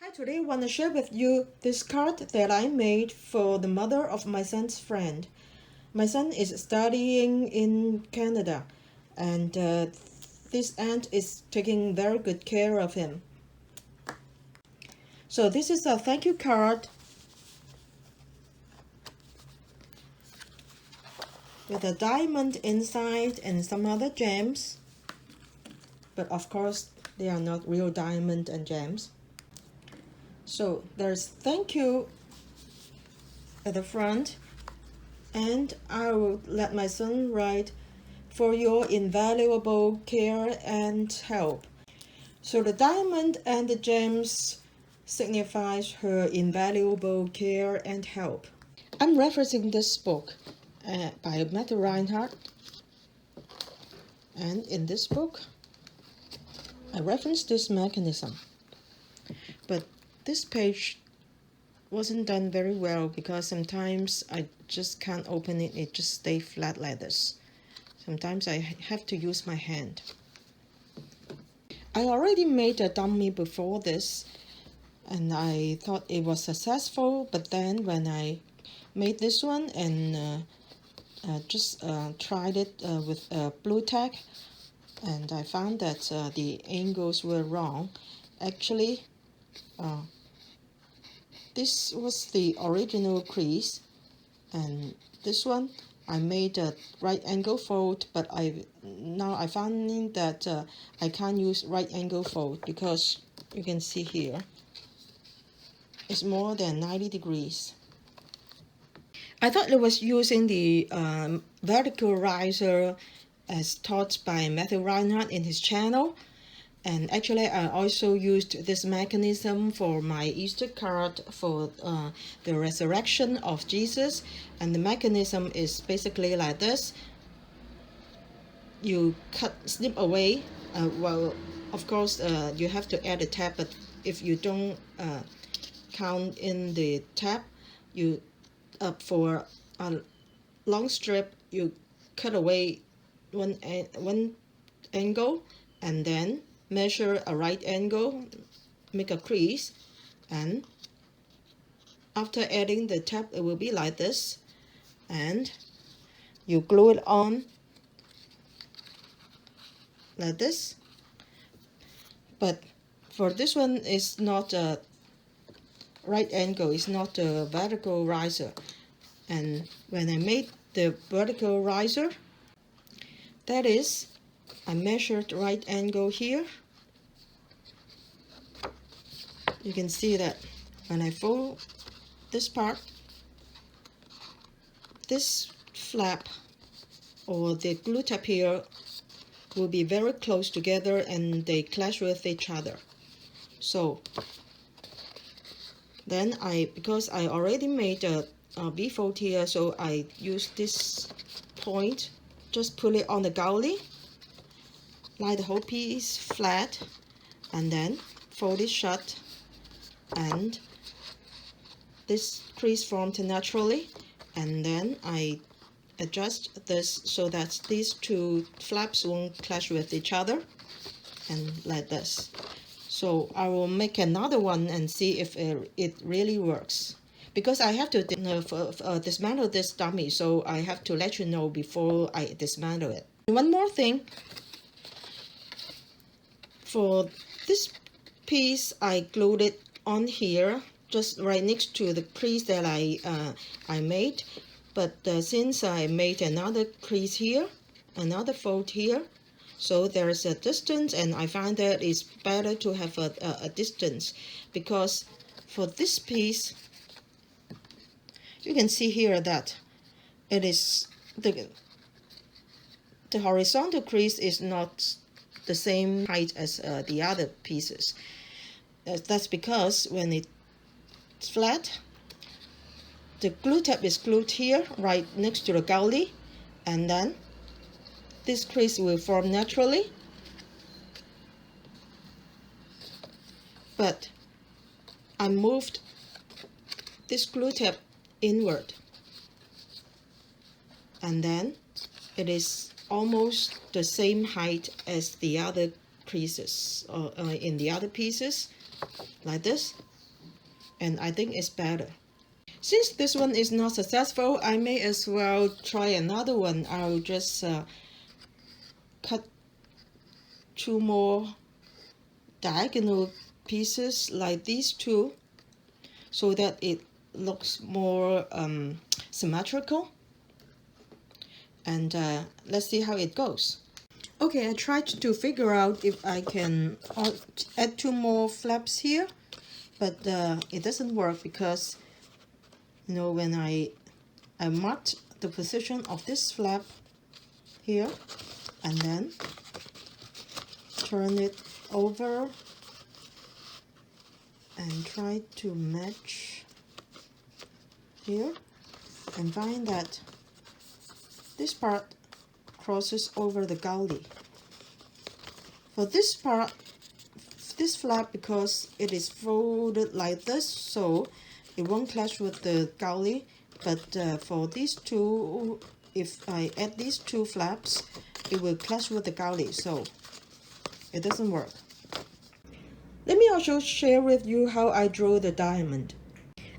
Hi, today I want to share with you this card that I made for the mother of my son's friend. My son is studying in Canada, and this aunt is taking very good care of him. So this is a thank you card with a diamond inside and some other gems, but of course they are not real diamond and gems. So there's thank you at the front, and I will let my son write for your invaluable care and help. So the diamond and the gems signifies her invaluable care and help. I'm referencing this book by Matthew Reinhart, and in this book I referenced this mechanism, but this page wasn't done very well because sometimes I just can't open it, it just stays flat like this. Sometimes I have to use my hand. I already made a dummy before this and I thought it was successful, but then when I made this one and just tried it with blue tack, and I found that the angles were wrong. Actually, this was the original crease, and this one I made a right angle fold, but now I found that I can't use right angle fold because you can see here it's more than 90 degrees. I thought it was using the vertical riser as taught by Matthew Reinhart in his channel. And actually, I also used this mechanism for my Easter card for the resurrection of Jesus. And the mechanism is basically like this. You snip away. Well, of course, you have to add a tab, but if you don't count in the tab, you for a long strip, you cut away one angle, and then measure a right angle, make a crease, and after adding the tab it will be like this, and you glue it on like this. But for this one, it's not a right angle, it's not a vertical riser. And when I made the vertical riser, that is, I measured right angle here. You can see that when I fold this part, this flap or the glue tab here will be very close together and they clash with each other. So then because I already made a V-fold here, so I use this point, just put it on the goulie, lie the whole piece flat, and then fold it shut, and this crease formed naturally, and then I adjust this so that these two flaps won't clash with each other, and like this. So I will make another one and see if it really works, because I have to dismantle this dummy, so I have to let you know before I dismantle it. One more thing, for this piece I glued it on here just right next to the crease that I made, but since I made another crease here, another fold here, so there is a distance, and I find that it's better to have a distance, because for this piece you can see here that it is the horizontal crease is not the same height as the other pieces. That's because when it's flat, the glue tab is glued here right next to the goulie, and then this crease will form naturally. But I moved this glue tab inward, and then it is almost the same height as the other creases in the other pieces, like this. and I think it's better. Since this one is not successful, I may as well try another one. I'll just cut 2 more diagonal pieces like these two so that it looks more symmetrical, and let's see how it goes. Okay, I tried to figure out if I can add 2 more flaps here, but it doesn't work because when I marked the position of this flap here and then turn it over and try to match here and find that this part crosses over the gully. For this part, this flap, because it is folded like this, so it won't clash with the gully, but for these two, if I add these 2 flaps, it will clash with the gully, so it doesn't work. Let me also share with you how I drew the diamond.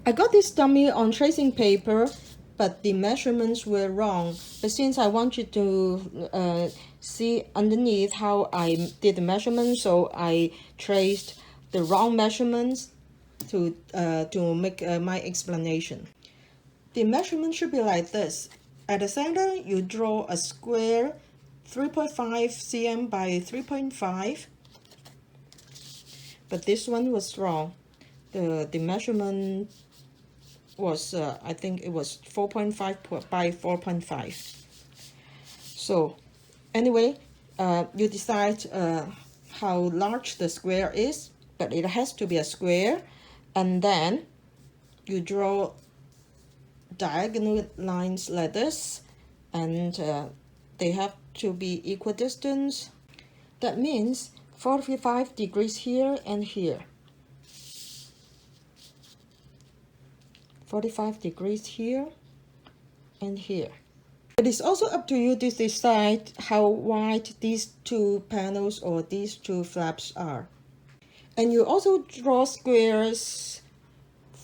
I got this dummy on tracing paper, but the measurements were wrong. But since I want you to see underneath how I did the measurements, so I traced the wrong measurements to make my explanation. The measurement should be like this. At the center, you draw a square 3.5 cm by 3.5. But this one was wrong. The measurement was, I think it was 4.5 by 4.5. So anyway, you decide how large the square is, but it has to be a square, and then you draw diagonal lines like this, and they have to be equidistant. That means 45 degrees here and here. 45 degrees here and here. It is also up to you to decide how wide these 2 panels or these 2 flaps are. And you also draw squares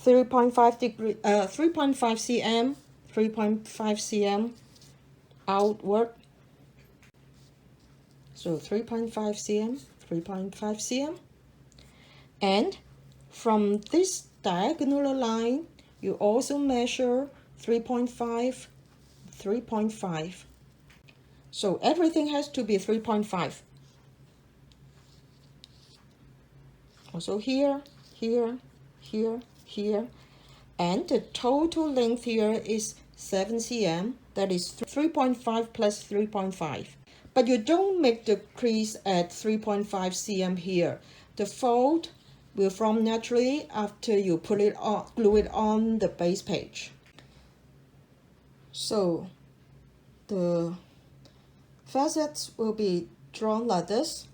3.5 cm, 3.5 cm outward. So 3.5 cm, 3.5 cm. And from this diagonal line, you also measure 3.5, 3.5. So everything has to be 3.5. Also here, here, here, here. And the total length here is 7 cm. That is 3.5 plus 3.5. But you don't make the crease at 3.5 cm here. The fold will form naturally after you put it on, glue it on the base page. So the facets will be drawn like this.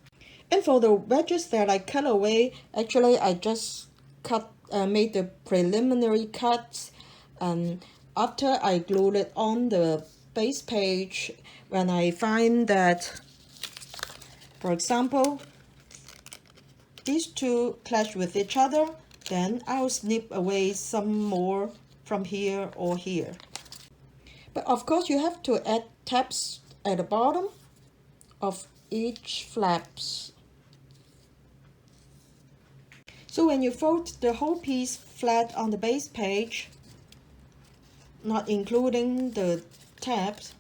And for the wedges that I cut away, actually I just made the preliminary cuts, and after I glued it on the base page, when I find that, for example, these 2 clash with each other, then I'll snip away some more from here or here. But of course you have to add tabs at the bottom of each flaps. So when you fold the whole piece flat on the base page, not including the tabs,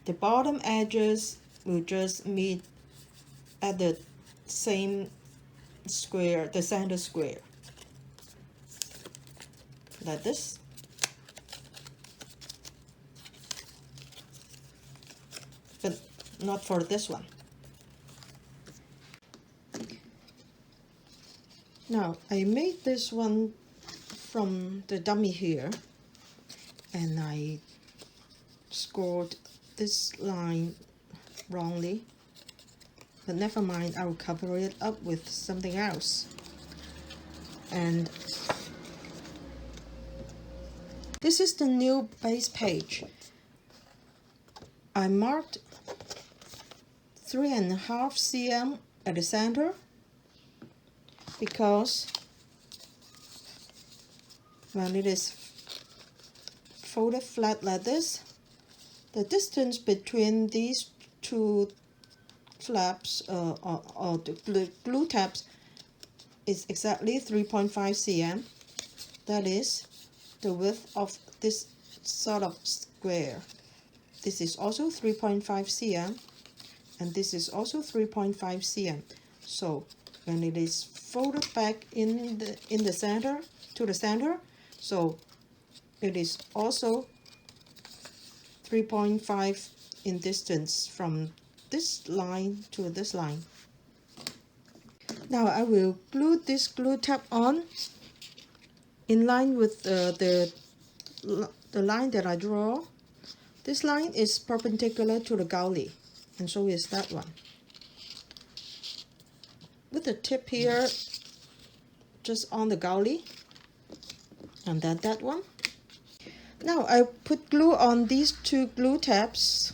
the bottom edges will just meet at the same square, the center square, like this. But not for this one. Now I made this one from the dummy here, and I scored this line wrongly, but never mind, I'll cover it up with something else. And this is the new base page. I marked 3.5 cm at the center because when it is folded flat like this, the distance between these two flaps or the glue tabs is exactly 3.5 cm. That is the width of this sort of square. This is also 3.5 cm, and this is also 3.5 cm. So when it is folded back in the center to the center, so it is also 3.5 in distance from this line to this line. Now I will glue this glue tab on in line with the line that I draw. This line is perpendicular to the goulie, and so is that one. With the tip here just on the goulie, and then that one. Now I put glue on these two glue tabs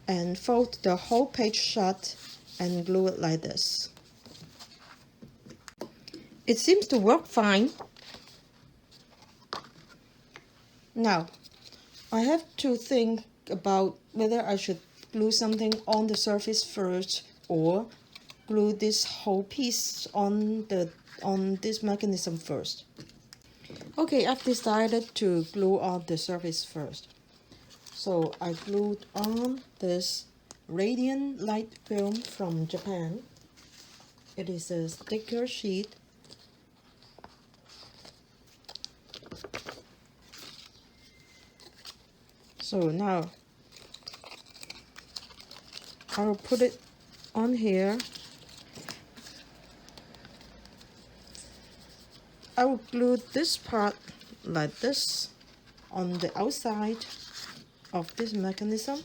and fold the whole page shut and glue it like this. It seems to work fine. Now I have to think about whether I should glue something on the surface first or glue this whole piece on this mechanism first. Okay, I've decided to glue on the surface first. So I glued on this radiant light film from Japan. It is a sticker sheet. So now I will put it on here. I will glue this part like this on the outside of this mechanism.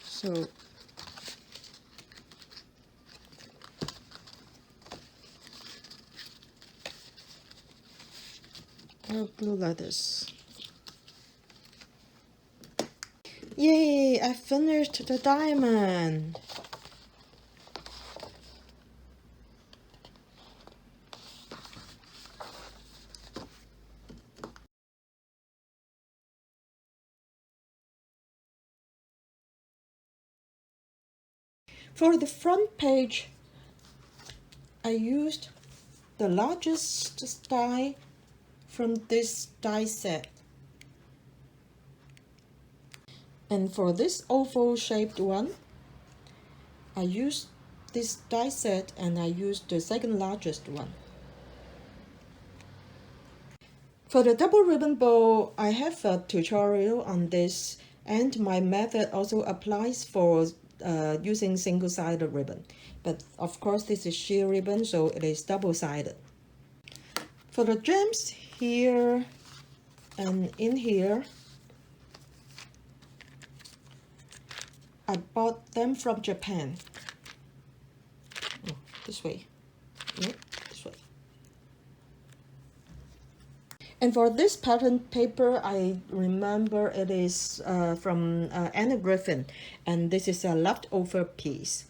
So I'll glue like this. Yay! I finished the diamond! For the front page, I used the largest die from this die set. And for this oval shaped one, I used this die set and I used the second largest one. For the double ribbon bow, I have a tutorial on this, and my method also applies for using single-sided ribbon. But of course this is sheer ribbon, so it is double-sided. For the gems here and in here, I bought them from Japan. Oh, this way. No, this way. And for this pattern paper, I remember it is from Anna Griffin, and this is a leftover piece.